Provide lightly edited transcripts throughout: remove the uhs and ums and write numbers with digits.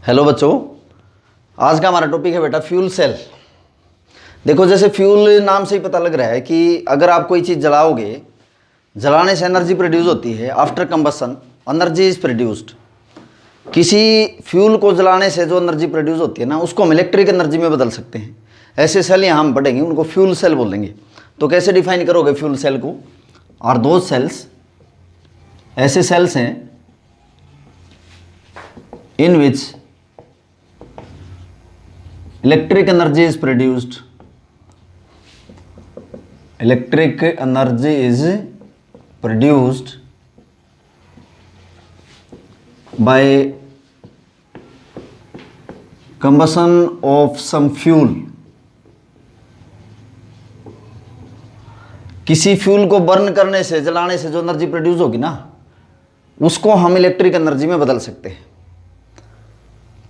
Hello बच्चों, आज का हमारा टॉपिक है बेटा फ्यूल सेल। देखो, जैसे फ्यूल नाम से ही पता लग रहा है कि अगर आप कोई चीज़ जलाओगे, जलाने से एनर्जी प्रोड्यूस होती है। After combustion energy is produced. किसी फ्यूल को जलाने से जो एनर्जी प्रोड्यूस होती है ना, उसको हम इलेक्ट्रिक एनर्जी में बदल सकते हैं। ऐसे सेल यहाँ हम पढ़ेंगे, उनको फ्यूल सेल बोलेंगे। तो कैसे डिफाइन करोगे फ्यूल सेल को? और दो सेल्स ऐसे सेल्स हैं इन विच electric energy is produced. Electric energy is produced by combustion of some fuel. किसी फ्यूल को बर्न करने से, जलाने से जो एनर्जी प्रोड्यूस होगी ना, उसको हम इलेक्ट्रिक एनर्जी में बदल सकते हैं।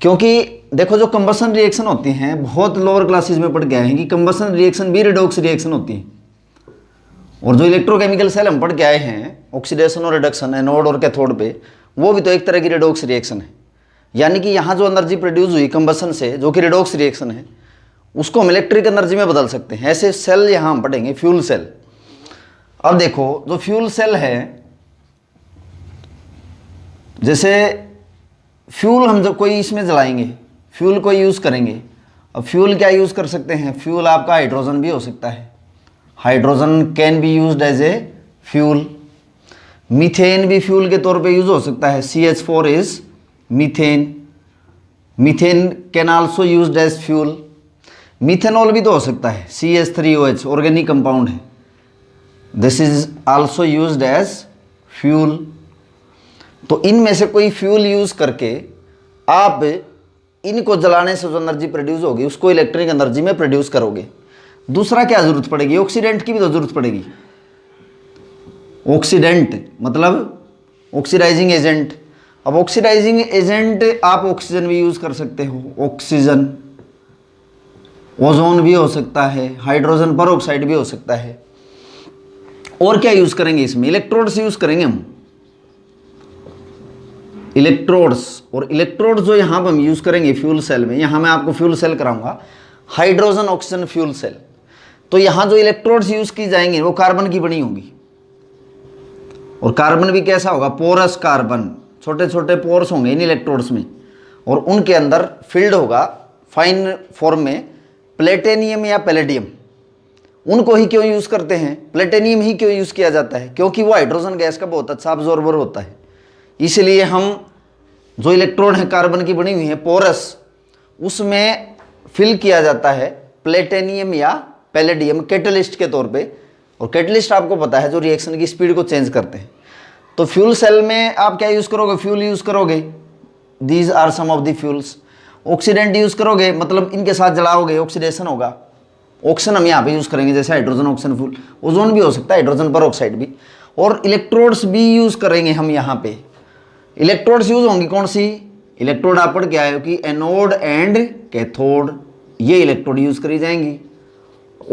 क्योंकि देखो, जो कंबसन रिएक्शन होती हैं, बहुत लोअर क्लासेस में पढ़ के आए हैं कि कंबसन रिएक्शन भी रिडॉक्स रिएक्शन होती है। और जो इलेक्ट्रोकेमिकल सेल हम पढ़ के आए हैं, ऑक्सीडेशन और रिडक्शन, एनोड और कैथोड पे, वो भी तो एक तरह की रिडॉक्स रिएक्शन है। यानी कि यहाँ जो एनर्जी प्रोड्यूस हुई कंबसन से, जो कि रिडॉक्स रिएक्शन है, उसको हम इलेक्ट्रिक एनर्जी में बदल सकते हैं। ऐसे सेल यहाँ हम पढ़ेंगे, फ्यूल सेल। अब देखो, जो फ्यूल सेल है, जैसे फ्यूल हम जब कोई इसमें जलाएंगे, फ्यूल को यूज़ करेंगे। अब फ्यूल क्या यूज़ कर सकते हैं? फ्यूल आपका हाइड्रोजन भी हो सकता है। Hydrogen can be used as a fuel. Methane भी फ्यूल के तौर पे यूज हो सकता है। CH4 is methane. Methane can also used as fuel. Methanol भी तो हो सकता है। CH3OH ऑर्गेनिक कंपाउंड है। This is also used as fuel. तो इनमें से कोई फ्यूल यूज करके आप इनको जलाने से जो एनर्जी प्रोड्यूस होगी, उसको इलेक्ट्रिक एनर्जी में प्रोड्यूस करोगे। दूसरा क्या जरूरत पड़ेगी? ऑक्सीडेंट की भी तो जरूरत पड़ेगी। ऑक्सीडेंट मतलब ऑक्सीडाइजिंग एजेंट। अब ऑक्सीडाइजिंग एजेंट आप ऑक्सीजन भी यूज कर सकते हो। ऑक्सीजन, ओजोन भी हो सकता है, हाइड्रोजन पेरोक्साइड भी हो सकता है। और क्या यूज करेंगे इसमें? इलेक्ट्रोड्स यूज करेंगे हम, इलेक्ट्रोड्स। और इलेक्ट्रोड जो यहाँ पर हम यूज़ करेंगे फ्यूल सेल में, यहाँ मैं आपको फ्यूल सेल कराऊंगा, हाइड्रोजन ऑक्सीजन फ्यूल सेल। तो यहाँ जो इलेक्ट्रोड्स यूज़ की जाएंगे वो कार्बन की बनी होंगी। और कार्बन भी कैसा होगा? Porous carbon. छोटे छोटे पोर्स होंगे इन इलेक्ट्रोड्स में, और उनके अंदर फिल्ड होगा फाइन फॉर्म में प्लेटिनियम या पैलेडियम। उनको ही क्यों यूज़ करते हैं? प्लेटिनियम ही क्यों यूज़ किया जाता है? क्योंकि वो हाइड्रोजन गैस का बहुत अच्छा अब्जॉर्बर होता है। इसलिए हम जो इलेक्ट्रोड है कार्बन की बनी हुई है पोरस, उसमें फिल किया जाता है प्लेटिनियम या पैलेडियम कैटलिस्ट के तौर पे। और कैटलिस्ट आपको पता है जो रिएक्शन की स्पीड को चेंज करते हैं। तो फ्यूल सेल में आप क्या यूज़ करोगे? फ्यूल यूज़ करोगे। These are some of the fuels. Oxidant use करोगे, मतलब इनके साथ जलाओगे, ऑक्सीडेशन होगा। ऑक्सीजन हम यहाँ पे यूज़ करेंगे, जैसे हाइड्रोजन ऑक्सीजन फ्यूल। ओजोन भी हो सकता है, हाइड्रोजन पेरोक्साइड भी। और इलेक्ट्रोड्स भी यूज़ करेंगे हम यहाँ पे। इलेक्ट्रोड्स यूज होंगी कौन सी? इलेक्ट्रोड आप पढ़ के आए हो कि एनोड एंड कैथोड, ये इलेक्ट्रोड यूज करी जाएंगी।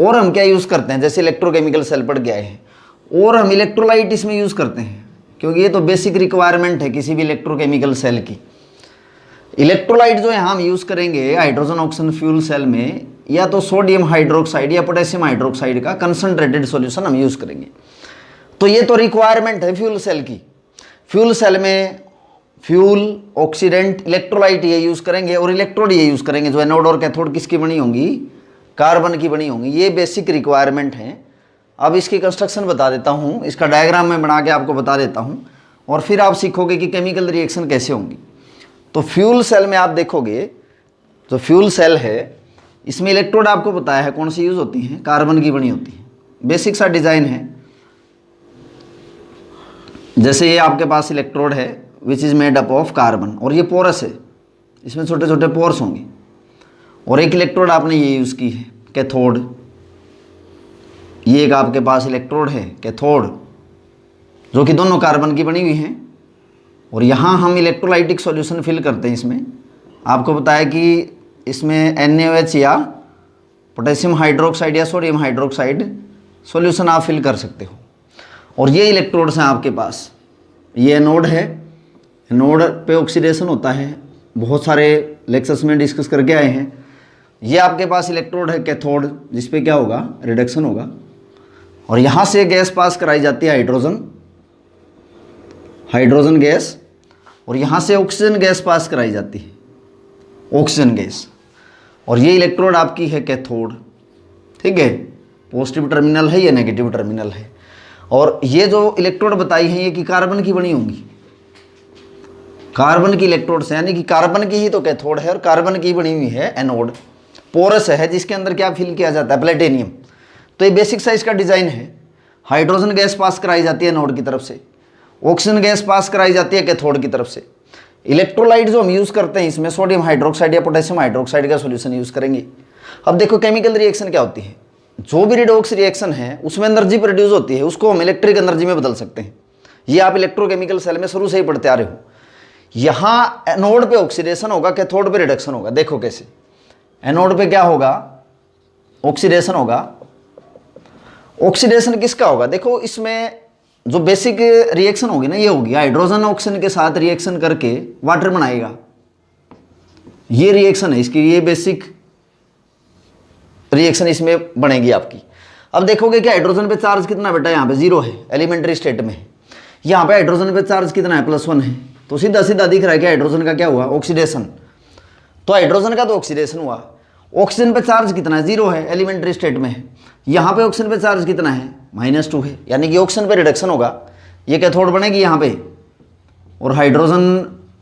और हम क्या यूज करते हैं? जैसे इलेक्ट्रोकेमिकल सेल पढ़ के आए हैं। और हम इलेक्ट्रोलाइट इसमें यूज करते हैं, क्योंकि ये तो बेसिक रिक्वायरमेंट है किसी भी इलेक्ट्रोकेमिकल सेल की। इलेक्ट्रोलाइट जो यहाँ हम यूज करेंगे हाइड्रोजन ऑक्सीजन फ्यूल सेल में, या तो सोडियम हाइड्रोक्साइड या पोटेशियम हाइड्रोक्साइड का कंसंट्रेटेड सॉल्यूशन हम यूज करेंगे। तो ये तो रिक्वायरमेंट है फ्यूल सेल की। फ्यूल सेल में फ्यूल, ऑक्सीडेंट, इलेक्ट्रोलाइट ये यूज़ करेंगे, और इलेक्ट्रोड ये यूज़ करेंगे। जो एनोड और कैथोड किसकी बनी होंगी? कार्बन की बनी होंगी। ये बेसिक रिक्वायरमेंट हैं। अब इसकी कंस्ट्रक्शन बता देता हूँ, इसका डायग्राम मैं बना के आपको बता देता हूँ, और फिर आप सीखोगे कि केमिकल रिएक्शन कैसे होंगी। तो फ्यूल सेल में आप देखोगे, जो फ्यूल सेल है, इसमें इलेक्ट्रोड आपको बताया है कौन सी यूज़ होती हैं? कार्बन की बनी होती है। बेसिक सा डिज़ाइन है। जैसे ये आपके पास इलेक्ट्रोड है which is made up of carbon, और ये पोरस है, इसमें छोटे छोटे पोर्स होंगे। और एक इलेक्ट्रोड आपने ये यूज़ की है कैथोड। ये एक आपके पास इलेक्ट्रोड है कैथोड, जो कि दोनों कार्बन की बनी हुई हैं। और यहाँ हम इलेक्ट्रोलाइटिक सॉल्यूशन फिल करते हैं। इसमें आपको बताया कि इसमें NaOH या पोटेशियम हाइड्रोक्साइड या सोडियम हाइड्रोक्साइड सॉल्यूशन आप फिल कर सकते हो। और ये इलेक्ट्रोड्स हैं आपके पास। ये एनोड है, एनोड पे ऑक्सीडेशन होता है, बहुत सारे लेक्चर्स में डिस्कस करके आए हैं। ये आपके पास इलेक्ट्रोड है कैथोड, जिस पे क्या होगा, रिडक्शन होगा, और यहाँ से गैस पास कराई जाती है हाइड्रोजन गैस, और यहाँ से ऑक्सीजन गैस पास कराई जाती है, ऑक्सीजन गैस, और ये इलेक्ट्रोड आपकी है कैथोड, ठीक है, पॉजिटिव टर्मिनल है, ये नेगेटिव टर्मिनल है। और ये जो इलेक्ट्रोड बताई है ये कि कार्बन की बनी होंगी, कार्बन की इलेक्ट्रोड से, यानी कि कार्बन की ही तो कैथोड है और कार्बन की बनी हुई है एनोड, पोरस है, जिसके अंदर क्या फिल किया जाता है, प्लेटिनियम। तो ये बेसिक साइज का डिजाइन है। हाइड्रोजन गैस पास कराई जाती है एनोड की तरफ से, ऑक्सीजन गैस पास कराई जाती है कैथोड की तरफ से। इलेक्ट्रोलाइट जो हम यूज़ करते हैं इसमें सोडियम हाइड्रोक्साइड या पोटेशियम हाइड्रोक्साइड का सॉल्यूशन यूज़ करेंगे। अब देखो केमिकल रिएक्शन क्या होती है, जो भी रिडॉक्स रिएक्शन है उसमें एनर्जी प्रोड्यूस होती है, उसको हम इलेक्ट्रिक एनर्जी में बदल सकते हैं। ये आप इलेक्ट्रोकेमिकल सेल में शुरू से ही पढ़ते आ रहे हो। यहाँ एनोड पे ऑक्सीडेशन होगा, कैथोड पे रिडक्शन होगा। देखो कैसे, एनोड पे क्या होगा, ऑक्सीडेशन होगा। ऑक्सीडेशन किसका होगा, देखो इसमें जो बेसिक रिएक्शन होगी ना, ये होगी हाइड्रोजन ऑक्सीजन के साथ रिएक्शन करके वाटर बनाएगा, ये रिएक्शन है इसकी, ये बेसिक रिएक्शन इसमें बनेगी आपकी। अब देखोगे कि हाइड्रोजन पे चार्ज कितना बेटा, यहाँ पे 0 है, एलिमेंट्री स्टेट में। यहाँ पे हाइड्रोजन पे चार्ज कितना है, +1 है। तो सीधा सीधा दिख रहा है कि हाइड्रोजन का क्या हुआ, ऑक्सीडेशन। तो हाइड्रोजन का तो ऑक्सीडेशन हुआ। ऑक्सीजन पे चार्ज कितना है, 0 है, एलिमेंट्री स्टेट में है। यहाँ पे ऑक्सीजन पे चार्ज कितना है, -2 है, यानी कि ऑक्सीजन पे रिडक्शन होगा, ये कैथोड बनेगी यहाँ पे, और हाइड्रोजन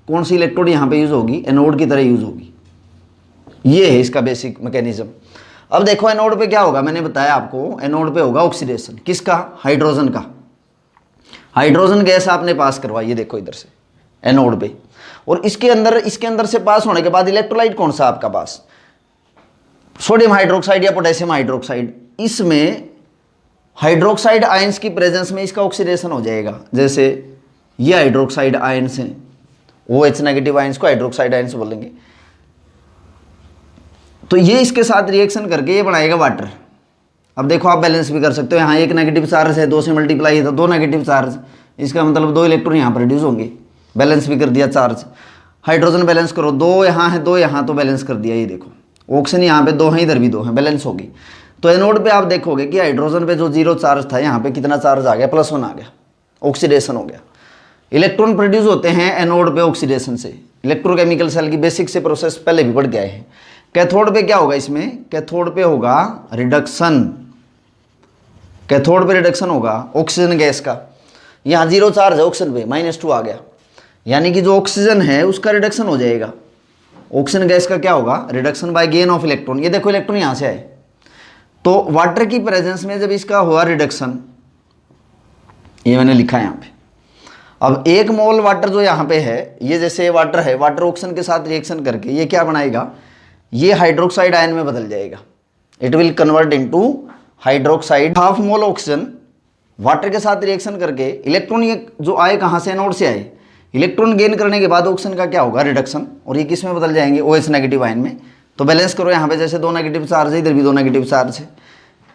कौन सी इलेक्ट्रोड यहाँ पे यूज होगी, एनोड की तरह यूज होगी। ये है इसका बेसिक मैकेनिज्म। अब देखो एनोड पे क्या होगा, मैंने बताया आपको, एनोड पे होगा ऑक्सीडेशन, किसका, हाइड्रोजन का। हाइड्रोजन गैस आपने पास करवाई, ये देखो इधर से एनोड पे, और इसके अंदर से पास होने के बाद इलेक्ट्रोलाइट कौन सा आपका पास, सोडियम हाइड्रोक्साइड या पोटेशियम हाइड्रोक्साइड। इसमें हाइड्रोक्साइड आयंस की प्रेजेंस में इसका ऑक्सीडेशन हो जाएगा। जैसे ये हाइड्रोक्साइड आयंस हैं, OH नेगेटिव आयंस को हाइड्रोक्साइड आयंस बोलेंगे। तो ये इसके साथ रिएक्शन करके ये बनाएगा वाटर। अब देखो आप बैलेंस भी कर सकते हो, यहाँ एक नेगेटिव चार्ज है, 2 से मल्टीप्लाई है तो 2 नेगेटिव चार्ज, इसका मतलब 2 इलेक्ट्रॉन यहाँ प्रोड्यूस होंगे, बैलेंस भी कर दिया चार्ज। हाइड्रोजन बैलेंस करो, 2 यहाँ है 2 यहाँ, तो बैलेंस कर दिया। ये देखो ऑक्सीजन यहाँ पे 2 हैं, इधर भी 2 हैं, बैलेंस होगी। तो एनोड पे आप देखोगे कि हाइड्रोजन पे जो 0 चार्ज था, यहाँ पे कितना चार्ज आ गया, +1 आ गया, ऑक्सीडेशन हो गया। इलेक्ट्रॉन प्रोड्यूस होते हैं एनोड पे ऑक्सीडेशन से। इलेक्ट्रोकेमिकल सेल की बेसिक से प्रोसेस पहले भी पढ़ के आए हैं। कैथोड पे क्या होगा, इसमें कैथोड पे होगा रिडक्शन, कैथोड पे रिडक्शन होगा ऑक्सीजन गैस का। यहाँ 0 चार्ज है ऑक्सीजन पे, -2 आ गया, यानी कि जो ऑक्सीजन है उसका रिडक्शन हो जाएगा। ऑक्सीजन गैस का क्या होगा, reduction by gain of electron. ये देखो इलेक्ट्रॉन यहाँ से आए, तो वाटर की प्रेजेंस में जब इसका हुआ रिडक्शन, ये मैंने लिखा है यहाँ पे। अब 1 मोल वाटर जो यहाँ पे है, ये जैसे वाटर है, वाटर ऑक्सीजन के साथ रिएक्शन करके ये क्या बनाएगा, ये हाइड्रोक्साइड आयन में बदल जाएगा। It will convert into hydroxide. 1/2 mole oxygen water के साथ रिएक्शन करके इलेक्ट्रॉन ये जो आए कहाँ से, एनोड से आए, इलेक्ट्रॉन गेन करने के बाद ऑक्सीजन का क्या होगा, रिडक्शन, और ये किस में बदल जाएंगे, OH नेगेटिव आयन में। तो बैलेंस करो, यहाँ पे जैसे 2 नेगेटिव चार्ज है, इधर भी 2 नेगेटिव चार्ज है।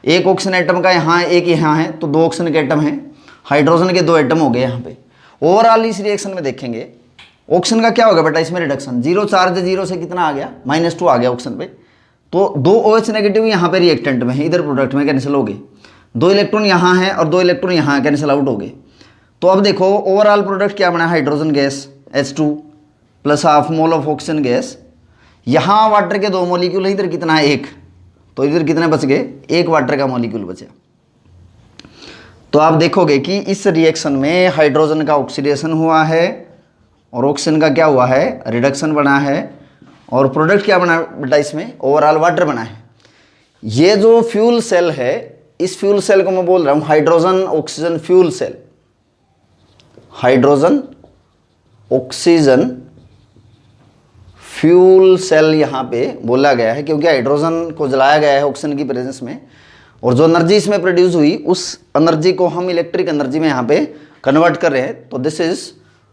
एक ऑक्सीजन एटम का यहाँ है, एक यहाँ है, तो 2 ऑक्सीजन के एटम हैं, हाइड्रोजन के 2 एटम हो गए यहाँ पे। ओवरऑल इस रिएक्शन में देखेंगे ऑक्सीजन का क्या होगा बेटा, इसमें रिडक्शन, 0 चार्ज, 0 से कितना आ गया, -2 आ गया ऑक्सीजन पे। तो 2 OH नेगेटिव यहाँ पे रिएक्टेंट में है, इधर प्रोडक्ट में कैंसिल हो गए, 2 इलेक्ट्रॉन यहाँ है और 2 इलेक्ट्रॉन यहाँ कैंसिल आउट हो गए। तो अब देखो ओवरऑल प्रोडक्ट क्या बना, hydrogen gas H2 + 1/2 mole of oxygen gas. यहाँ वाटर के 2 मॉलिक्यूल है, इधर कितना है, 1, तो इधर कितने बच गए, 1 वाटर का मॉलिक्यूल बचा। तो आप देखोगे कि इस रिएक्शन में हाइड्रोजन का ऑक्सीडेशन हुआ है और ऑक्सीजन का क्या हुआ है, रिडक्शन बना है, और प्रोडक्ट क्या बना बेटा, इसमें ओवरऑल वाटर बना है। ये जो फ्यूल सेल है, इस फ्यूल सेल को मैं बोल रहा हूँ hydrogen oxygen fuel cell. Hydrogen oxygen fuel cell यहाँ पे बोला गया है क्योंकि हाइड्रोजन को जलाया गया है ऑक्सीजन की प्रेजेंस में, और जो एनर्जी इसमें प्रोड्यूस हुई उस एनर्जी को हम इलेक्ट्रिक एनर्जी में यहाँ पे कन्वर्ट कर रहे हैं। तो this is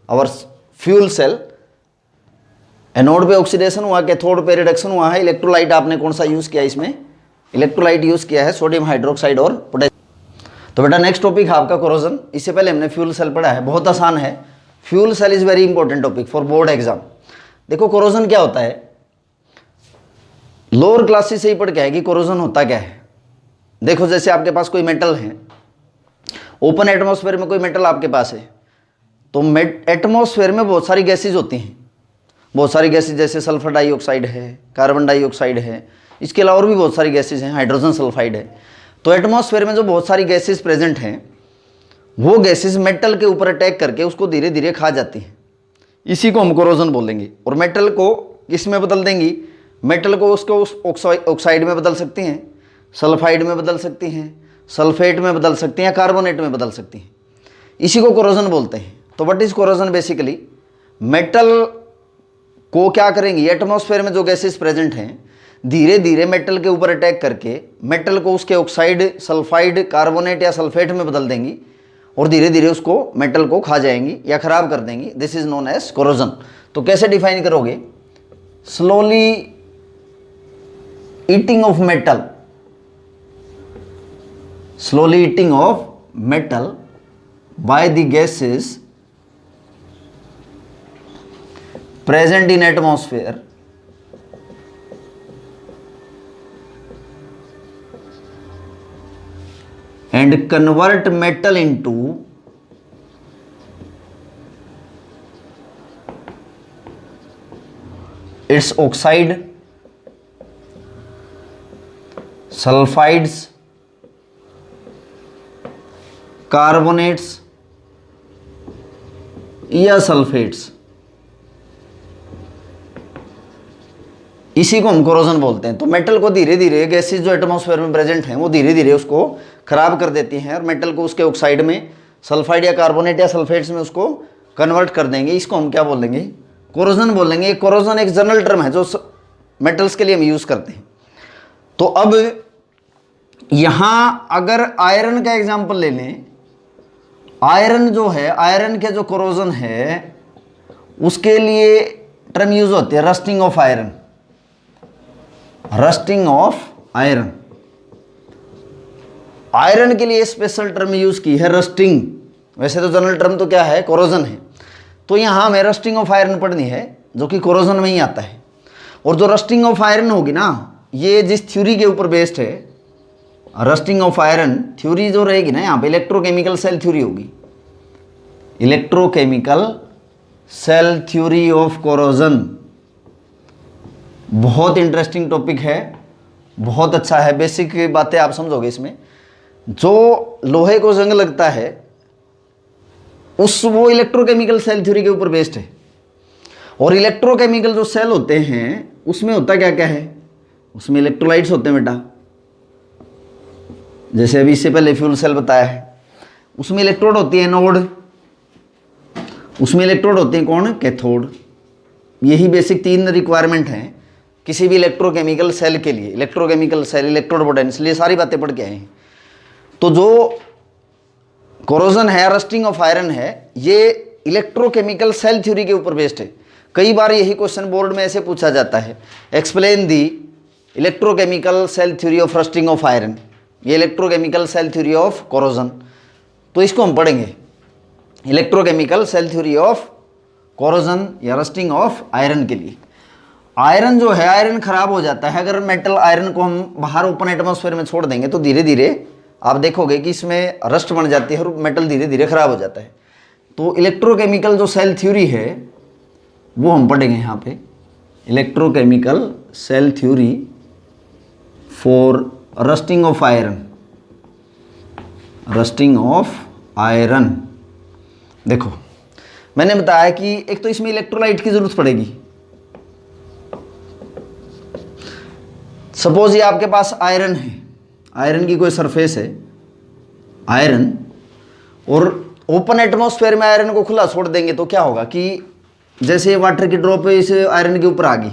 our fuel cell. Anode पे ऑक्सीडेशन हुआ, कैथोड पे रिडक्शन हुआ है। इलेक्ट्रोलाइट आपने कौन सा यूज़ किया, इसमें इलेक्ट्रोलाइट यूज़ किया है सोडियम हाइड्रोक्साइड और पोटेशियम। तो बेटा नेक्स्ट टॉपिक है आपका कोरोजन। इससे पहले हमने फ्यूल सेल पढ़ा है, बहुत आसान है। Fuel cell is very important topic for board exam. देखो कोरोजन क्या होता है, लोअर क्लासेस से ही पढ़ के है कि कोरोजन होता क्या है। देखो जैसे आपके पास कोई मेटल है, ओपन एटमॉस्फेयर में कोई मेटल आपके पास है, तो एटमॉस्फेयर में बहुत सारी गैसेज होती हैं, बहुत सारी गैसेज जैसे सल्फर डाइऑक्साइड है, कार्बन डाइऑक्साइड है, इसके अलावा और भी बहुत सारी गैसेज हैं, हाइड्रोजन सल्फाइड है। तो एटमॉस्फेयर में जो बहुत सारी गैसेज प्रेजेंट हैं, वो गैसेज मेटल के ऊपर अटैक करके उसको धीरे धीरे खा जाती हैं, इसी को हम कोरोजन बोलेंगे। और मेटल को किस में बदल देंगी, मेटल को उसको उस ऑक्साइड में बदल सकती हैं, सल्फाइड में बदल सकती हैं, सल्फेट में बदल सकती हैं, कार्बोनेट में बदल सकती हैं, इसी को कोरोजन बोलते हैं। तो what is corrosion, basically metal को क्या करेंगी, एटमॉस्फेयर में जो गैसेस प्रेजेंट हैं धीरे धीरे मेटल के ऊपर अटैक करके मेटल को उसके ऑक्साइड, सल्फाइड, कार्बोनेट या सल्फेट में बदल देंगी और धीरे धीरे उसको मेटल को खा जाएंगी या खराब कर देंगी। This is known as corrosion. तो कैसे डिफाइन करोगे, slowly eating of metal, slowly eating of metal by the gases present in atmosphere and convert metal into its oxide, sulfides, carbonates या सल्फेट्स, इसी को हम कोरोजन बोलते हैं। तो मेटल को धीरे धीरे गैसेस जो एटमॉस्फेयर में प्रेजेंट हैं वो धीरे धीरे उसको खराब कर देती हैं और मेटल को उसके ऑक्साइड में, सल्फाइड या कार्बोनेट या सल्फेट्स में उसको कन्वर्ट कर देंगे। इसको हम क्या बोलेंगे, कोरोजन बोलेंगे। कोरोजन एक जनरल टर्म है जो मेटल्स के लिए हम यूज़ करते हैं। तो अब यहाँ अगर आयरन का एग्जाम्पल ले लें, आयरन जो है, आयरन के जो कोरोजन है उसके लिए टर्म यूज होती है rusting of iron, rusting of iron. Iron के लिए स्पेशल टर्म यूज की है रस्टिंग, वैसे तो जनरल टर्म तो क्या है, कोरोजन है। तो यहाँ हमें रस्टिंग ऑफ आयरन पढ़नी है जो कि कोरोजन में ही आता है। और जो रस्टिंग ऑफ आयरन होगी ना, ये जिस थ्योरी के ऊपर बेस्ड है, रस्टिंग ऑफ आयरन थ्योरी जो रहेगी ना, यहाँ पे इलेक्ट्रोकेमिकल सेल थ्योरी होगी, electrochemical cell theory of corrosion. बहुत इंटरेस्टिंग टॉपिक है, बहुत अच्छा है, बेसिक बातें आप समझोगे इसमें। जो लोहे को जंग लगता है वो इलेक्ट्रोकेमिकल सेल थ्योरी के ऊपर बेस्ड है। और इलेक्ट्रोकेमिकल जो सेल होते हैं उसमें होता क्या क्या है, उसमें इलेक्ट्रोलाइट्स होते हैं बेटा, जैसे अभी इससे पहले फ्यूल सेल बताया है। उसमें इलेक्ट्रोड होती है एनोड, उसमें इलेक्ट्रोड होते हैं कौन, कैथोड। यही बेसिक 3 रिक्वायरमेंट हैं किसी भी इलेक्ट्रोकेमिकल सेल के लिए। इलेक्ट्रोकेमिकल सेल, इलेक्ट्रोड पोटेंशियल, ये सारी बातें पढ़ के आए हैं। तो जो कोरोजन है, रस्टिंग ऑफ आयरन है, ये इलेक्ट्रोकेमिकल सेल थ्योरी के ऊपर बेस्ड है। कई बार यही क्वेश्चन बोर्ड में ऐसे पूछा जाता है, explain the electrochemical cell theory of rusting of iron, ये electrochemical cell theory of corrosion. तो इसको हम पढ़ेंगे, electrochemical cell theory of corrosion या रस्टिंग ऑफ आयरन के लिए। आयरन जो है, आयरन खराब हो जाता है अगर मेटल आयरन को हम बाहर ओपन एटमॉस्फेयर में छोड़ देंगे, तो धीरे धीरे आप देखोगे कि इसमें रस्ट बन जाती है और मेटल धीरे धीरे खराब हो जाता है। तो इलेक्ट्रोकेमिकल जो सेल थ्योरी है वो हम पढ़ेंगे यहाँ पे, electrochemical cell theory for rusting of iron, rusting of iron. देखो मैंने बताया कि एक तो इसमें इलेक्ट्रोलाइट की जरूरत पड़ेगी। सपोज ये आपके पास आयरन है, आयरन की कोई सरफेस है आयरन, और ओपन एटमॉस्फेयर में आयरन को खुला छोड़ देंगे तो क्या होगा कि जैसे ये वाटर की ड्रॉप इस आयरन के ऊपर आ गई,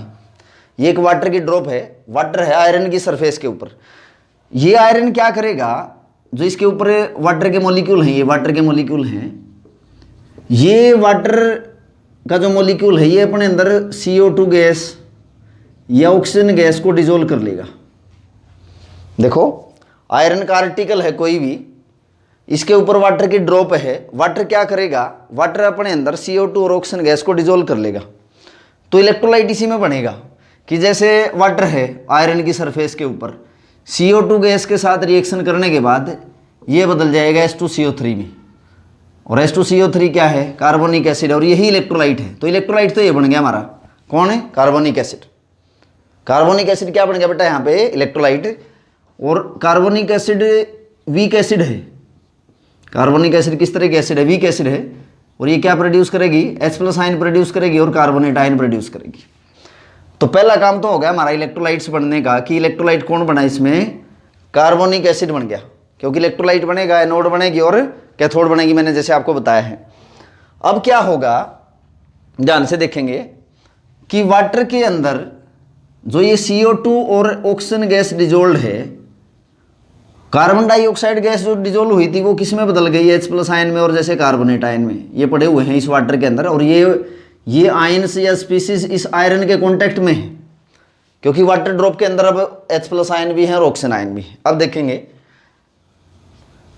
ये एक वाटर की ड्रॉप है, वाटर है आयरन की सरफेस के ऊपर। ये आयरन क्या करेगा, जो इसके ऊपर वाटर के मॉलिक्यूल हैं, ये वाटर के मॉलिक्यूल हैं, ये वाटर का जो मॉलिक्यूल है ये अपने अंदर CO2 गैस या ऑक्सीजन गैस को डिजोल्व कर लेगा। देखो आयरन का आर्टिकल है कोई भी, इसके ऊपर वाटर की ड्रॉप है, वाटर क्या करेगा, वाटर अपने अंदर CO2 और ऑक्सीजन गैस को डिजोल्व कर लेगा। तो इलेक्ट्रोलाइट इसी में बनेगा कि जैसे वाटर है आयरन की सरफेस के ऊपर, CO2 गैस के साथ रिएक्शन करने के बाद ये बदल जाएगा H2CO3 में, और H2CO3 क्या है, कार्बोनिक एसिड, और यही इलेक्ट्रोलाइट है। तो इलेक्ट्रोलाइट तो ये बन गया हमारा, कौन है, कार्बोनिक एसिड। कार्बोनिक एसिड क्या बन गया बेटा यहाँ पे, इलेक्ट्रोलाइट। और कार्बोनिक एसिड वीक एसिड है, कार्बोनिक एसिड किस तरह की एसिड है, वीक एसिड है, और ये क्या प्रोड्यूस करेगी, H+ आयन प्रोड्यूस करेगी और कार्बोनेट आयन प्रोड्यूस करेगी। तो पहला काम तो हो गया हमारा इलेक्ट्रोलाइट्स बनने का, कि इलेक्ट्रोलाइट कौन बना, इसमें कार्बोनिक एसिड बन गया, क्योंकि इलेक्ट्रोलाइट बनेगा, एनोड बनेगी और कैथोड बनेगी, मैंने जैसे आपको बताया है। अब क्या होगा, ध्यान से देखेंगे कि वाटर के अंदर जो ये CO2 और ऑक्सीजन गैस डिजोल्व है, कार्बन डाइऑक्साइड गैस जो डिजोल्व हुई थी वो किस में बदल गई, H+ आयन में और जैसे कार्बोनेट आयन में, ये पड़े हुए हैं इस वाटर के अंदर। और ये आयन्स या स्पीसीज इस आयरन के कांटेक्ट में है, क्योंकि वाटर ड्रॉप के अंदर अब H+ आयन भी है और ऑक्सीजन आयन भी है। अब देखेंगे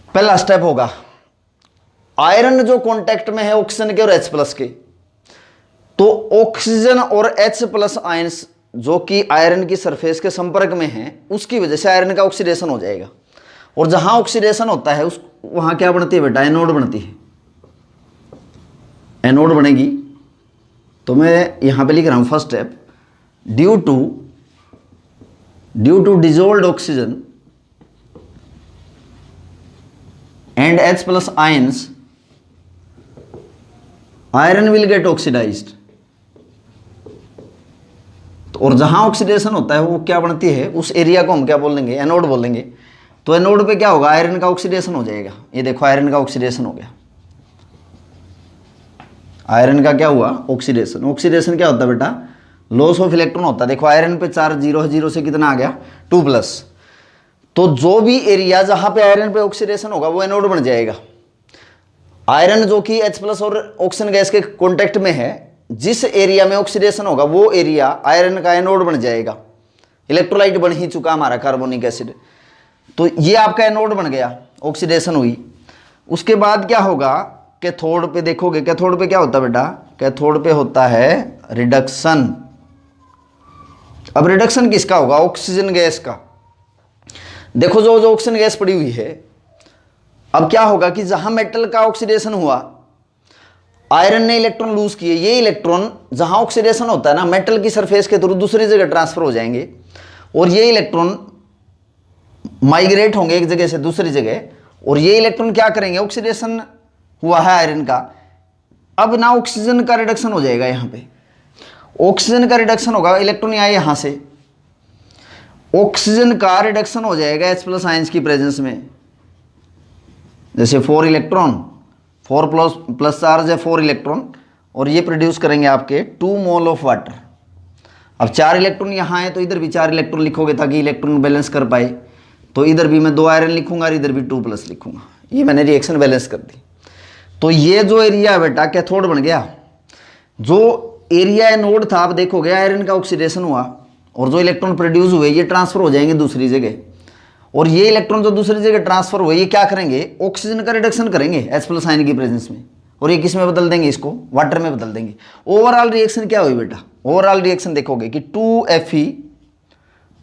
पहला स्टेप होगा, आयरन जो कांटेक्ट में है ऑक्सीजन के और H+ के, तो ऑक्सीजन और H+ आयन्स जो कि आयरन की सरफेस के संपर्क में है, उसकी वजह से आयरन का ऑक्सीडेशन हो जाएगा। और जहां ऑक्सीडेशन होता है उस वहां क्या बनती है बेटा, एनोड बनती है, एनोड बनेगी। तो मैं यहां पे लिख रहा हूं first step, due to dissolved oxygen and H+ ions, iron will get oxidised. और जहां ऑक्सीडेशन होता है वो क्या बनती है, उस एरिया को हम क्या बोल देंगे, एनोड बोल देंगे। तो एनोड पे क्या होगा, आयरन का ऑक्सीडेशन हो जाएगा। ये देखो आयरन का ऑक्सीडेशन हो गया, आयरन का क्या हुआ, ऑक्सीडेशन। ऑक्सीडेशन क्या होता है बेटा, लॉस ऑफ इलेक्ट्रॉन होता है। देखो आयरन पे चार्ज 0 है, 0 से कितना आ गया, 2+। तो जो भी एरिया जहां पे आयरन पे ऑक्सीडेशन होगा वो एनोड बन जाएगा। आयरन जो कि H+ और ऑक्सीजन गैस के कॉन्टेक्ट में है, जिस एरिया में ऑक्सीडेशन होगा वो एरिया आयरन का एनोड बन जाएगा। इलेक्ट्रोलाइट बन ही चुका हमारा कार्बोनिक एसिड, तो ये आपका एनोड बन गया, ऑक्सीडेशन हुई। उसके बाद क्या होगा, कैथोड पे देखोगे, कैथोड पे क्या होता है बेटा, कैथोड पे होता है रिडक्शन। अब रिडक्शन किसका होगा, ऑक्सीजन गैस का। देखो जो ऑक्सीजन गैस पड़ी हुई है, अब क्या होगा कि जहां मेटल का ऑक्सीडेशन हुआ, आयरन ने इलेक्ट्रॉन लूज किए, ये इलेक्ट्रॉन जहां ऑक्सीडेशन होता है ना, मेटल की सरफेस के थ्रू दूसरी जगह ट्रांसफर हो जाएंगे, और ये इलेक्ट्रॉन माइग्रेट होंगे एक जगह से दूसरी जगह, और ये इलेक्ट्रॉन क्या करेंगे, ऑक्सीडेशन हुआ है आयरन का, अब ना ऑक्सीजन का रिडक्शन हो जाएगा। यहाँ पे ऑक्सीजन का रिडक्शन होगा, इलेक्ट्रॉन आए यहाँ से, ऑक्सीजन का रिडक्शन हो जाएगा H+ आयंस की प्रेजेंस में। जैसे 4 इलेक्ट्रॉन, 4+ चार्ज है 4 इलेक्ट्रॉन, और ये प्रोड्यूस करेंगे आपके 2 मोल ऑफ वाटर। अब 4 इलेक्ट्रॉन यहाँ है तो इधर भी 4 इलेक्ट्रॉन लिखोगे ताकि इलेक्ट्रॉन बैलेंस कर पाए। तो इधर भी मैं 2 आयरन लिखूंगा और इधर भी 2+ लिखूंगा, ये मैंने रिएक्शन बैलेंस कर दी। तो ये जो एरिया है बेटा कैथोड बन गया। जो एरिया एनोड था, आप देखोगे आयरन का ऑक्सीडेशन हुआ और जो इलेक्ट्रॉन प्रोड्यूस हुए ये ट्रांसफर हो जाएंगे दूसरी जगह, और ये इलेक्ट्रॉन जो दूसरी जगह ट्रांसफर हुए ये क्या करेंगे, ऑक्सीजन का रिडक्शन करेंगे H+ आयन की प्रेजेंस में, और ये किस में बदल देंगे, इसको वाटर में बदल देंगे। ओवरऑल रिएक्शन क्या हुई बेटा, ओवरऑल रिएक्शन देखोगे कि 2Fe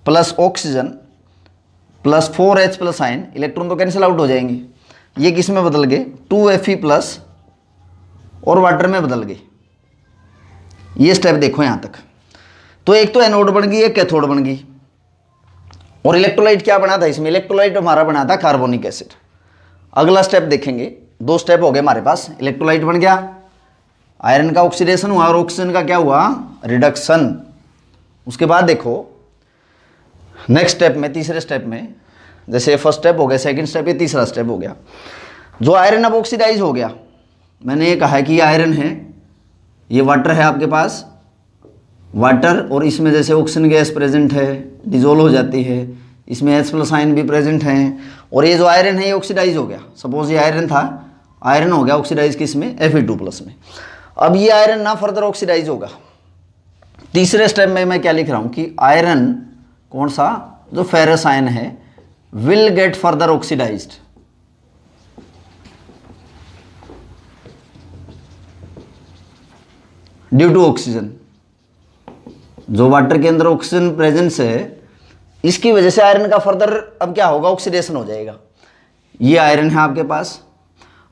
plus oxygen plus 4H+ ion, electron तो कैंसिल आउट हो जाएंगे, ये किस में बदल गए, 2Fe प्लस और वाटर में बदल गए। ये स्टेप देखो यहां तक। तो एक तो एनोड बन गई, एक कैथोड बन गई, और इलेक्ट्रोलाइट क्या बना था इसमें, इलेक्ट्रोलाइट हमारा बना था कार्बोनिक एसिड। अगला स्टेप देखेंगे, 2 स्टेप हो गए हमारे पास, इलेक्ट्रोलाइट बन गया, आयरन का ऑक्सीडेशन हुआ और ऑक्सीजन का क्या हुआ, रिडक्शन। उसके बाद देखो नेक्स्ट स्टेप में, तीसरे स्टेप में, जैसे फर्स्ट स्टेप हो गया, सेकंड स्टेप, ये तीसरा स्टेप हो गया। जो आयरन अब ऑक्सीडाइज हो गया, मैंने ये कहा है कि ये आयरन है, ये वाटर है आपके पास, वाटर, और इसमें जैसे ऑक्सीजन गैस प्रेजेंट है, डिजोल्व हो जाती है, इसमें H+ आयन भी प्रेजेंट हैं, और ये जो आयरन है ये ऑक्सीडाइज हो गया। सपोज ये आयरन था, आयरन हो गया ऑक्सीडाइज किसमें, Fe2+ में। अब ये आयरन ना फर्दर ऑक्सीडाइज होगा। तीसरे स्टेप में मैं क्या लिख रहा हूँ कि आयरन कौन सा, जो फेरस आयन है, will get further oxidised. Due to oxygen. जो वाटर के अंदर ऑक्सीजन प्रेजेंस है, इसकी वजह से आयरन का फर्दर अब क्या होगा, ऑक्सीडेशन हो जाएगा। ये आयरन है आपके पास,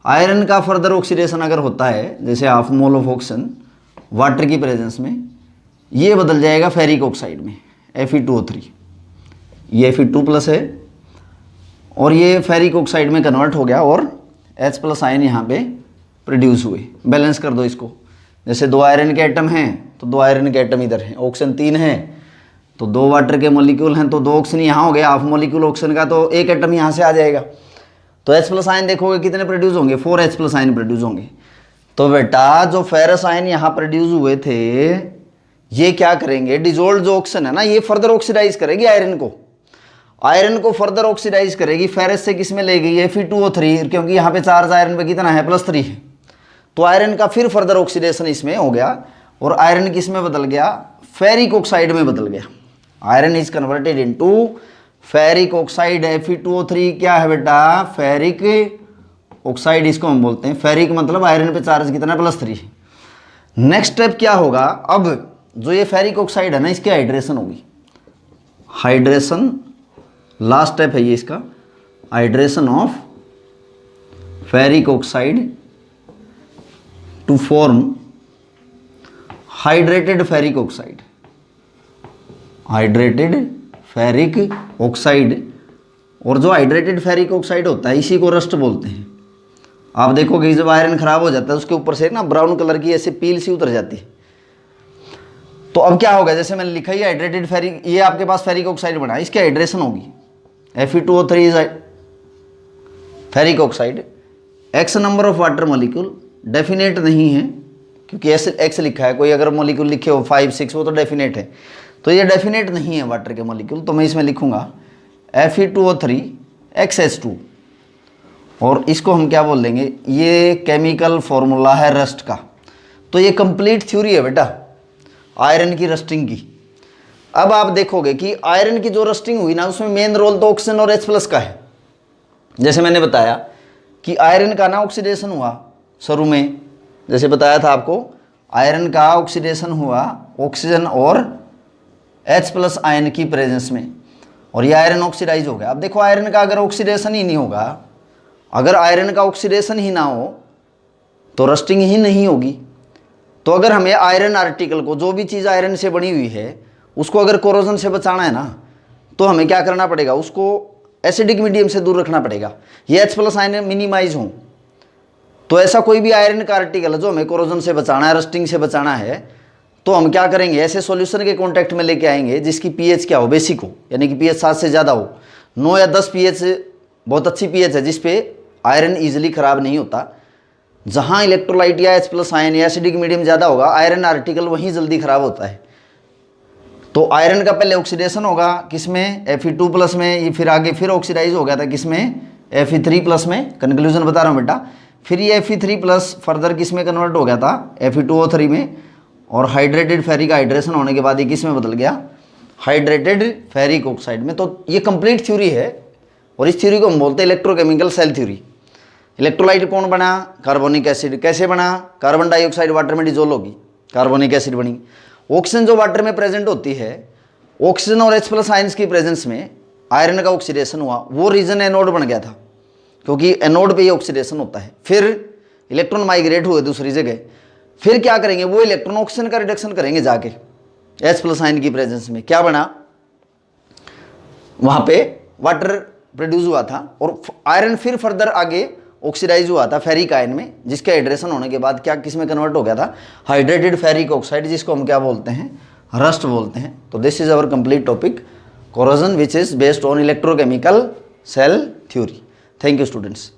आयरन का फर्दर ऑक्सीडेशन अगर होता है, जैसे half mole of oxygen water की प्रेजेंस में, ये बदल जाएगा फेरिक ऑक्साइड में Fe2O3। ये Fe2+ है और ये फेरिक ऑक्साइड में कन्वर्ट हो गया और H+ आयन यहाँ पे प्रोड्यूस हुए। बैलेंस कर दो इसको, जैसे 2 आयरन के एटम हैं तो 2 आयरन के एटम इधर हैं, ऑक्सीजन 3 है तो 2 वाटर के मॉलिक्यूल हैं तो 2 ऑक्सीजन यहाँ हो गया, हाफ मॉलिक्यूल ऑक्सीजन का तो 1 एटम यहाँ से आ जाएगा। तो H+ आयन देखोगे कितने प्रोड्यूस होंगे, 4 H+ आयन प्रोड्यूस होंगे। तो बेटा जो फेरस आयन यहाँ प्रोड्यूस हुए थे, ये क्या करेंगे, डिजोल्व जो ऑक्सीजन है ना, ये फर्दर ऑक्सीडाइज करेगी आयरन को फर्दर ऑक्सीडाइज करेगी। फेरस से किस में ले गई, Fe2O3, क्योंकि यहाँ पे चार्ज आयरन पे कितना है, +3 है। तो आयरन का फिर फर्दर ऑक्सीडेशन इसमें हो गया और आयरन किस में बदल गया, फेरिक ऑक्साइड में बदल गया। Iron is converted into ferric oxide. Fe2O3 क्या है बेटा, फेरिक ऑक्साइड इसको हम बोलते हैं। फेरिक मतलब आयरन पे चार्ज कितना, +3 है। नेक्स्ट स्टेप क्या होगा, अब जो ये फेरिक ऑक्साइड है ना, इसकी हाइड्रेशन होगी। हाइड्रेशन लास्ट स्टेप है ये इसका, hydration of ferric oxide to form hydrated ferric oxide. Hydrated ferric oxide, और जो हाइड्रेटेड फेरिक ऑक्साइड होता है इसी को रस्ट बोलते हैं। आप देखोगे जब आयरन खराब हो जाता है उसके ऊपर से ना ब्राउन कलर की ऐसे पील सी उतर जाती है। तो अब क्या होगा, जैसे मैंने लिखा है हाइड्रेटेड फेरिक, ये आपके पास फेरिक ऑक्साइड बना, इसकी हाइड्रेशन होगी। Fe2O3 is ferric oxide. X number of water molecule definite नहीं है, क्योंकि एक्स लिखा है, कोई अगर मॉलिक्यूल लिखे हो 5, 6 वो तो डेफिनेट है, तो ये डेफिनेट नहीं है वाटर के मॉलिक्यूल। तो मैं इसमें लिखूंगा Fe2O3 XH2, और इसको हम क्या बोल देंगे, ये केमिकल फॉर्मूला है रस्ट का। तो ये कंप्लीट थ्योरी है बेटा आयरन की रस्टिंग की। अब आप देखोगे कि आयरन की जो रस्टिंग हुई ना, उसमें मेन रोल तो ऑक्सीजन और H+ का है। जैसे मैंने बताया कि आयरन का ना ऑक्सीडेशन हुआ शुरू में, जैसे बताया था आपको, आयरन का ऑक्सीडेशन हुआ ऑक्सीजन और H+ आयन की प्रेजेंस में, और ये आयरन ऑक्सीडाइज हो गया। अब देखो आयरन का अगर ऑक्सीडेशन ही नहीं होगा, अगर आयरन का ऑक्सीडेशन ही ना हो तो रस्टिंग ही नहीं होगी। तो अगर हमें आयरन आर्टिकल को, जो भी चीज़ आयरन से बनी हुई है, उसको अगर कोरोजन से बचाना है ना, तो हमें क्या करना पड़ेगा, उसको एसिडिक मीडियम से दूर रखना पड़ेगा, ये H+ आयन मिनिमाइज हों। तो ऐसा कोई भी आयरन का आर्टिकल है जो हमें कोरोजन से बचाना है, रस्टिंग से बचाना है, तो हम क्या करेंगे, ऐसे सॉल्यूशन के कांटेक्ट में लेके आएंगे जिसकी pH क्या हो, बेसिक हो, यानी कि pH 7 से ज़्यादा हो। 9 या 10 pH बहुत अच्छी pH है जिस पे आयरन ईजिली ख़राब नहीं होता। जहाँ इलेक्ट्रोलाइट या H+ आयन या एसिडिक मीडियम ज़्यादा होगा, आयरन आर्टिकल वहीं जल्दी ख़राब होता है। तो आयरन का पहले ऑक्सीडेशन होगा किसमें, Fe2+ में, ये फिर आगे फिर ऑक्सीडाइज हो गया था किसमें, Fe3+ में। कंक्लूजन बता रहा हूँ बेटा। फिर ये Fe3+ फर्दर किस में कन्वर्ट हो गया था, Fe2O3 में, और हाइड्रेटेड फेरिक हाइड्रेशन होने के बाद ये किस में बदल गया, हाइड्रेटेड फेरिक ऑक्साइड में। तो ये कंप्लीट थ्योरी है, और इस थ्योरी को हम बोलते हैं इलेक्ट्रोकेमिकल सेल थ्योरी। इलेक्ट्रोलाइट कौन बना, कार्बोनिक एसिड। कैसे बना, कार्बन डाइऑक्साइड वाटर में डिजोल्व होगी, कार्बोनिक एसिड बनी। ऑक्सीजन जो वाटर में प्रेजेंट होती है, ऑक्सीजन और H+ आयंस की प्रेजेंस में आयरन का ऑक्सीडेशन हुआ, वो रीजन एनोड बन गया था, क्योंकि एनोड पे ये ऑक्सीडेशन होता है। फिर इलेक्ट्रॉन माइग्रेट हुए दूसरी जगह, फिर क्या करेंगे, वो इलेक्ट्रॉन ऑक्सीजन का रिडक्शन करेंगे जाके H+ आयन की प्रेजेंस में। क्या बना, वहाँ पे वाटर प्रोड्यूस हुआ था, और आयरन फिर फर्दर आगे ऑक्सीडाइज हुआ था फेरिक आयन में, जिसके हाइड्रेशन होने के बाद क्या किस में कन्वर्ट हो गया था, हाइड्रेटेड फेरिक ऑक्साइड, जिसको हम क्या बोलते हैं, रस्ट बोलते हैं। तो this is our complete topic corrosion which is based on electrochemical cell theory. Thank you students.